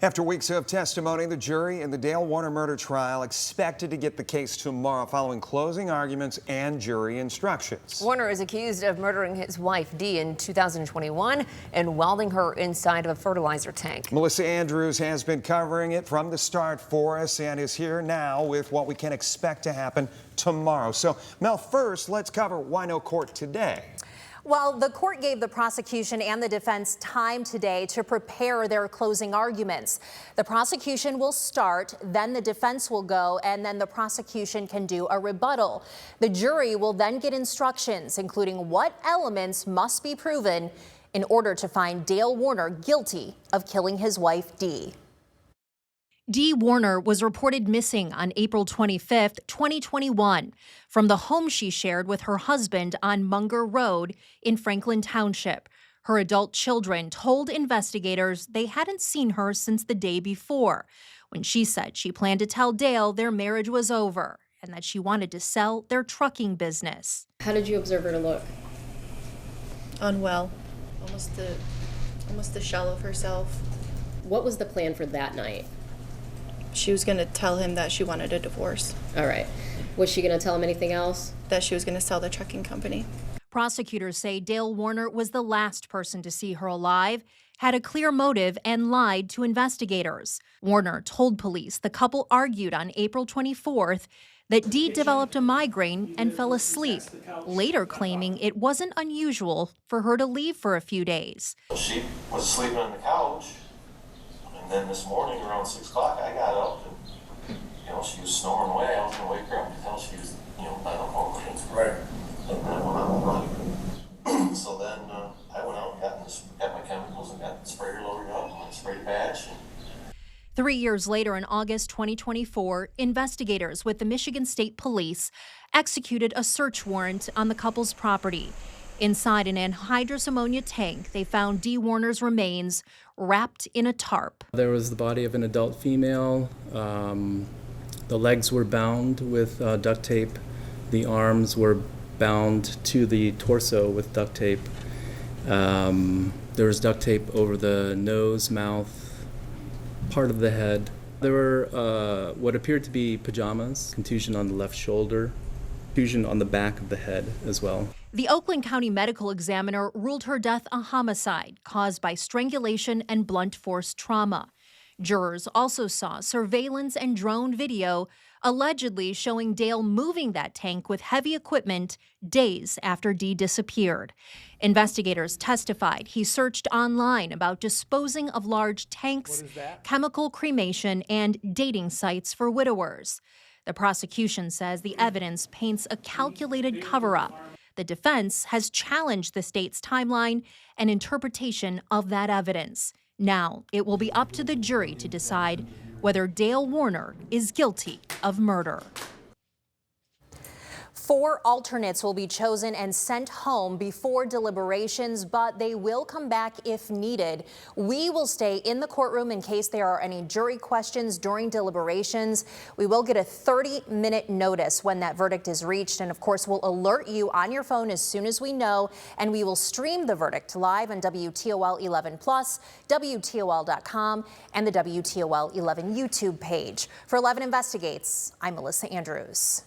After weeks of testimony, the jury in the Dale Warner murder trial expected to get the case tomorrow following closing arguments and jury instructions. Warner is accused of murdering his wife, Dee, in 2021 and welding her inside of a fertilizer tank. Melissa Andrews has been covering it from the start for us and is here now with what we can expect to happen tomorrow. So, Mel, first, let's cover why no court today. Well, the court gave the prosecution and the defense time today to prepare their closing arguments. The prosecution will start, then the defense will go, and then the prosecution can do a rebuttal. The jury will then get instructions, including what elements must be proven in order to find Dale Warner guilty of killing his wife, Dee. Dee Warner was reported missing on April 25, 2021, from the home she shared with her husband on Munger Road in Franklin Township. Her adult children told investigators they hadn't seen her since the day before, when she said she planned to tell Dale their marriage was over and that she wanted to sell their trucking business. How did you observe her to look? Unwell, almost the shell of herself. What was the plan for that night? She was going to tell him that she wanted a divorce. All right. Was she going to tell him anything else? That she was going to sell the trucking company. Prosecutors say Dale Warner was the last person to see her alive, had a clear motive, and lied to investigators. Warner told police the couple argued on April 24th that Dee developed a migraine and fell asleep, later claiming it wasn't unusual for her to leave for a few days. She was sleeping on the couch. And then this morning around 6 o'clock, I got up and, she was snoring away. I was going to wake her up and tell she was, by the phone. Right. And then I went out and run. So then I went out and got my chemicals and got the sprayer loaded up and I sprayed a patch. 3 years later, in August 2024, investigators with the Michigan State Police executed a search warrant on the couple's property. Inside an anhydrous ammonia tank, they found Dee Warner's remains wrapped in a tarp. There was the body of an adult female. The legs were bound with duct tape. The arms were bound to the torso with duct tape. There was duct tape over the nose, mouth, part of the head. There were what appeared to be pajamas, contusion on the left shoulder, contusion on the back of the head as well. The Oakland County medical examiner ruled her death a homicide caused by strangulation and blunt force trauma. Jurors also saw surveillance and drone video allegedly showing Dale moving that tank with heavy equipment days after Dee disappeared. Investigators testified he searched online about disposing of large tanks, chemical cremation, and dating sites for widowers. The prosecution says the evidence paints a calculated cover-up. The defense has challenged the state's timeline and interpretation of that evidence. Now, it will be up to the jury to decide whether Dale Warner is guilty of murder. 4 alternates will be chosen and sent home before deliberations, but they will come back if needed. We will stay in the courtroom in case there are any jury questions during deliberations. We will get a 30-minute notice when that verdict is reached, and of course, we'll alert you on your phone as soon as we know, and we will stream the verdict live on WTOL 11+, WTOL.com, and the WTOL 11 YouTube page. For 11 Investigates, I'm Melissa Andrews.